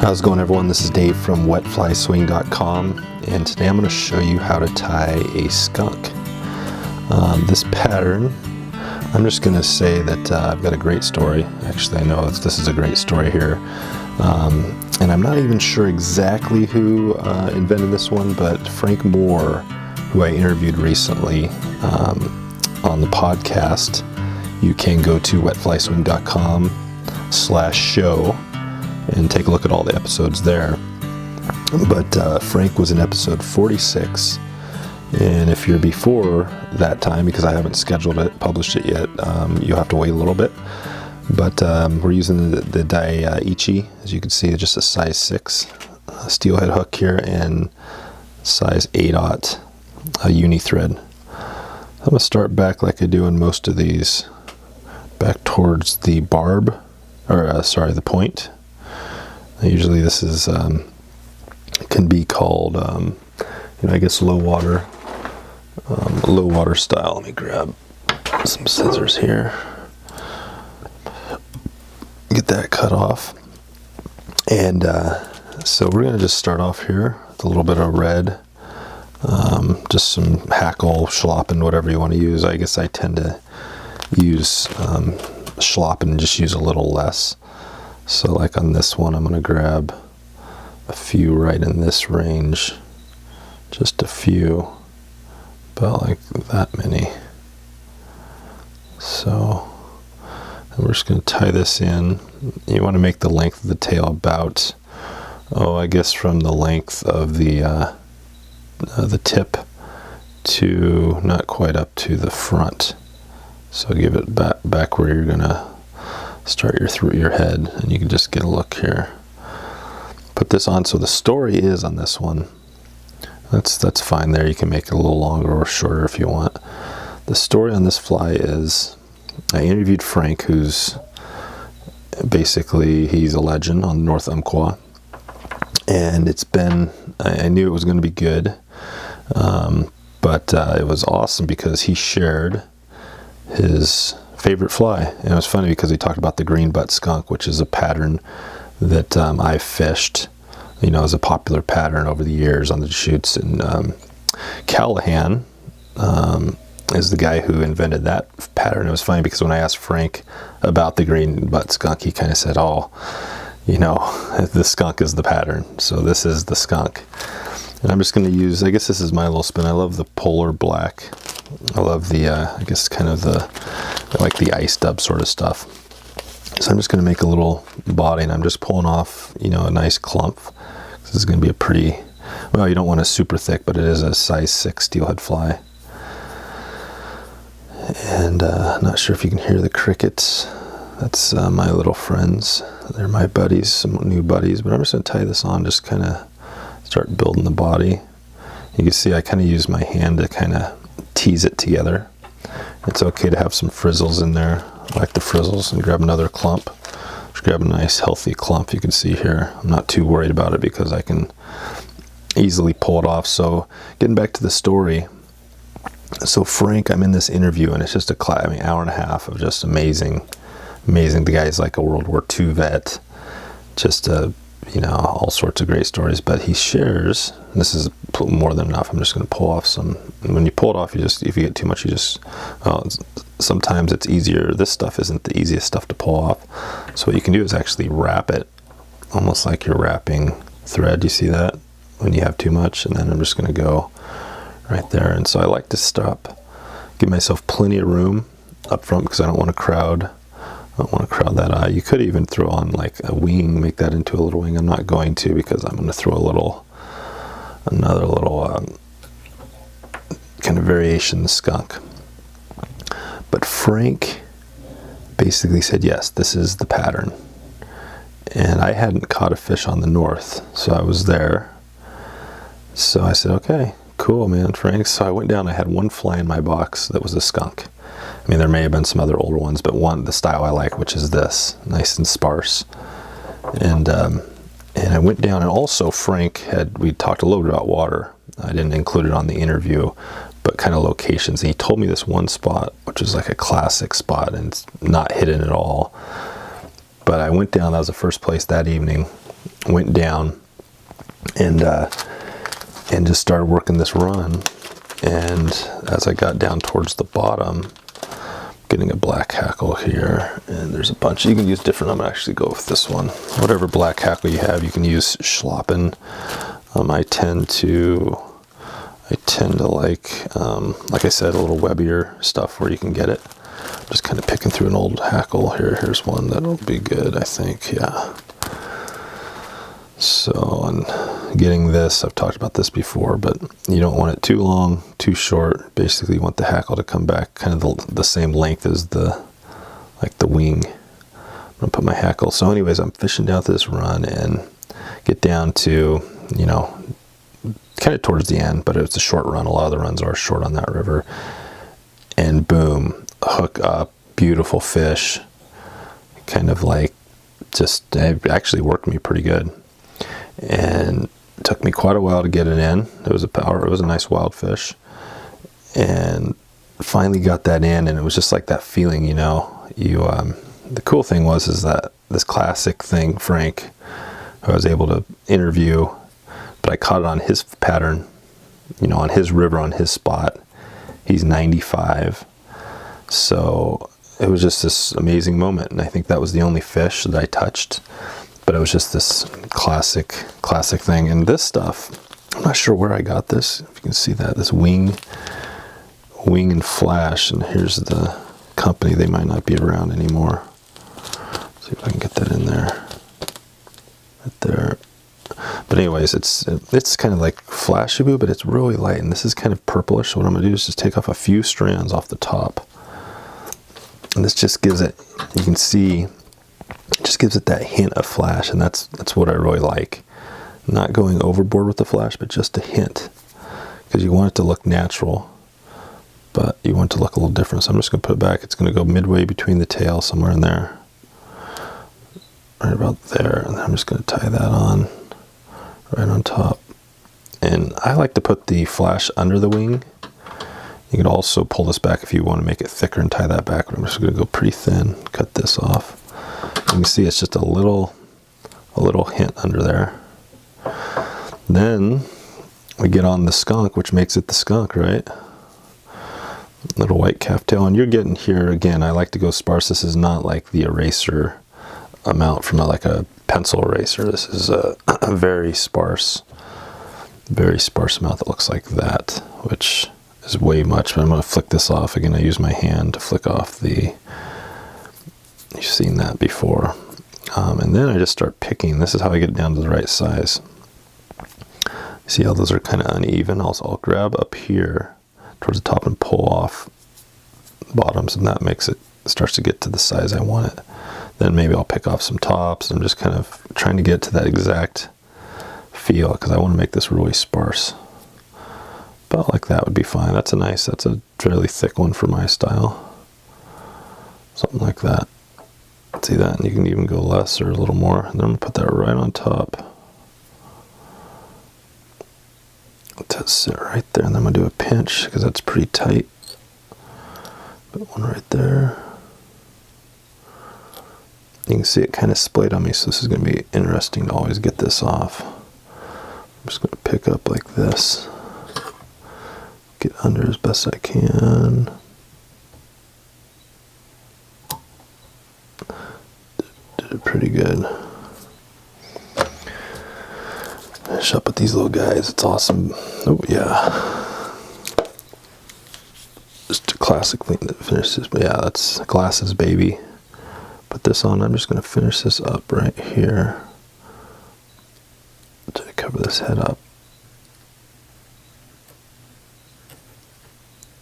How's it going, everyone? This is Dave from wetflyswing.com, and today I'm going to show you how to tie a skunk. This pattern, I'm just going to say that I've got a great story. Actually, I know this is a great story here, and I'm not even sure exactly who invented this one, but Frank Moore, who I interviewed recently on the podcast. You can go to wetflyswing.com/show and take a look at all the episodes there. But Frank was in episode 46, and if you're before that time, because I haven't scheduled it, published it yet, you'll have to wait a little bit. But we're using the Dai-Riki, as you can see, just a size 6 steelhead hook here and size 8/0 uni thread. I'm going to start back like I do in most of these, back towards the barb, or the point. Usually this is can be called, I guess low water style. Let me grab some scissors here, get that cut off, and so we're going to just start off here with a little bit of red, just some Hackle, Schlappen, whatever you want to use. I guess I tend to use Schlappen and just use a little less. So like on this one, I'm going to grab a few right in this range, just a few, about like that many. So, and we're just going to tie this in. You want to make the length of the tail about, I guess from the length of the tip to not quite up to the front. So give it back where you're going to start your head, and you can just get a look here. Put this on. So the story is on this one. That's fine there. You can make it a little longer or shorter if you want. The story on this fly is I interviewed Frank, who's basically, he's a legend on North Umpqua, and it's been, I knew it was going to be good, but it was awesome because he shared his favorite fly. And it was funny because he talked about the Green-Butt Skunk, which is a pattern that I've fished, as a popular pattern over the years on the shoots. And Callaghan is the guy who invented that pattern. It was funny because when I asked Frank about the Green-Butt Skunk, he kind of said, the skunk is the pattern, so this is the skunk. And I'm just going to use, I guess this is my little spin. I love the polar black. I love the, I guess kind of I like the ice dub sort of stuff. So I'm just going to make a little body, and I'm just pulling off, a nice clump. This is going to be a pretty, well, you don't want it super thick, but it is a size 6 steelhead fly. And not sure if you can hear the crickets. That's my little friends. They're my buddies, some new buddies. But I'm just going to tie this on, just kind of start building the body. You can see I kind of use my hand to kind of tease it together. It's okay to have some frizzles in there. I like the frizzles. And grab another clump. Just grab a nice healthy clump. You can see here, I'm not too worried about it because I can easily pull it off. So getting back to the story, so Frank, I'm in this interview, and it's just hour and a half of just amazing. The guy's like a World War II vet, just all sorts of great stories. But he shares, this is more than enough. I'm just going to pull off some. And when you pull it off, if you get too much, sometimes it's easier. This stuff isn't the easiest stuff to pull off. So what you can do is actually wrap it, almost like you're wrapping thread. You see that when you have too much? And then I'm just going to go right there. And so I like to give myself plenty of room up front because I don't want to crowd. That eye. You could even throw on like a wing, make that into a little wing. I'm not going to, because I'm going to throw another little kind of variation in the skunk. But Frank basically said, yes, this is the pattern. And I hadn't caught a fish on the north, so I was there. So I said, okay, cool, man, Frank. So I went down. I had one fly in my box that was a skunk. I mean, there may have been some other older ones, but the style I like, which is this, nice and sparse. And I went down, and also Frank we talked a little bit about water. I didn't include it on the interview, but kind of locations. And he told me this one spot, which is like a classic spot, and it's not hidden at all. But I went down, that was the first place that evening, went down and just started working this run. And as I got down towards the bottom, getting a black hackle here, and there's a bunch. You can use different. I'm gonna actually go with this one. Whatever black hackle you have, you can use Schlappen. I tend to like I said, a little webbier stuff where you can get it. Just kind of picking through an old hackle here. Here's one that'll be good, I think. Yeah. So, and getting this, I've talked about this before, but you don't want it too long, too short. Basically, you want the hackle to come back kind of the same length as the wing. I'm gonna put my hackle. So anyways, I'm fishing down this run and get down to, you know, kind of towards the end, but it's a short run. A lot of the runs are short on that river. And boom, hook up, beautiful fish. Kind of like just, it actually worked me pretty good. And it took me quite a while to get it in. It was a nice wild fish. And finally got that in, and it was just like that feeling, you know. The cool thing is that this classic thing, Frank, who I was able to interview, but I caught it on his pattern, you know, on his river, on his spot. He's 95. So it was just this amazing moment, and I think that was the only fish that I touched. But it was just this classic thing. And this stuff, I'm not sure where I got this. If you can see that, this wing and flash. And here's the company. They might not be around anymore. Let's see if I can get that in there. Right there. But anyways, it's kind of like flashy blue, but it's really light. And this is kind of purplish. So what I'm going to do is just take off a few strands off the top. And this just gives it, you can see, it just gives it that hint of flash, and that's what I really like. Not going overboard with the flash, but just a hint, because you want it to look natural, but you want it to look a little different. So I'm just going to put it back. It's going to go midway between the tail, somewhere in there, right about there, and then I'm just going to tie that on right on top. And I like to put the flash under the wing. You can also pull this back if you want to make it thicker and tie that back, but I'm just going to go pretty thin, cut this off. You can see it's just a little hint under there. Then we get on the skunk, which makes it the skunk, right? Little white calf tail, and you're getting here again. I like to go sparse. This is not like the eraser amount from like a pencil eraser. This is a very sparse amount that looks like that, which is way much. But I'm going to flick this off again. I use my hand to flick off the. You've seen that before. And then I just start picking. This is how I get it down to the right size. See how those are kind of uneven? I'll grab up here towards the top and pull off the bottoms, and that makes it starts to get to the size I want it. Then maybe I'll pick off some tops. I'm just kind of trying to get to that exact feel, because I want to make this really sparse. About like that would be fine. That's a fairly thick one for my style. Something like that. See that? And you can even go less or a little more. And then I'm going to put that right on top. Let that sit right there. And then I'm going to do a pinch, because that's pretty tight. Put one right there. You can see it kind of splayed on me, so this is going to be interesting to always get this off. I'm just going to pick up like this. Get under as best I can. Did it pretty good. Finish up with these little guys. It's awesome. Oh yeah. Just a classic thing to finish this. But yeah, that's glasses, baby. Put this on. I'm just going to finish this up right here. To cover this head up.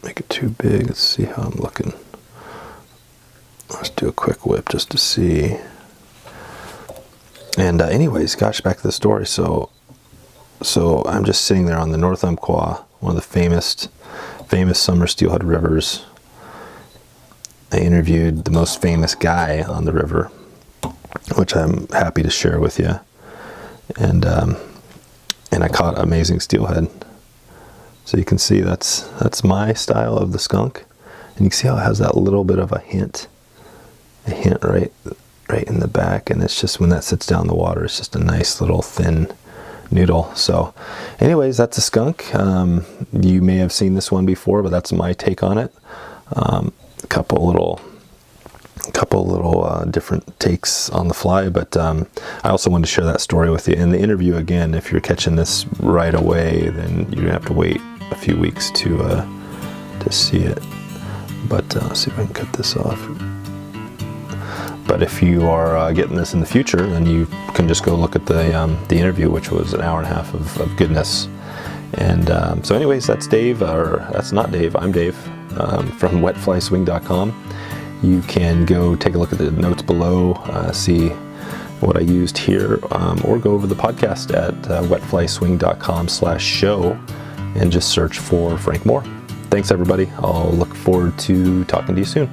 Make it too big. Let's see how I'm looking. Let's do a quick whip just to see. And anyways, gosh, back to the story. So I'm just sitting there on the North Umpqua, one of the famous summer steelhead rivers. I interviewed the most famous guy on the river, which I'm happy to share with you. And I caught amazing steelhead. So you can see that's my style of the skunk, and you can see how it has that little bit of a hint right right in the back, and it's just when that sits down in the water, it's just a nice little thin noodle. So anyways, that's a skunk. You may have seen this one before, but that's my take on it. A couple little different takes on the fly, but I also wanted to share that story with you. In the interview, again, if you're catching this right away, then you're gonna have to wait a few weeks to see it. But let's see if I can cut this off. But if you are getting this in the future, then you can just go look at the interview, which was an hour and a half of goodness. And so anyways, that's Dave, or that's not Dave, I'm Dave from wetflyswing.com. You can go take a look at the notes below, see what I used here, or go over the podcast at wetflyswing.com/show and just search for Frank Moore. Thanks everybody. I'll look forward to talking to you soon.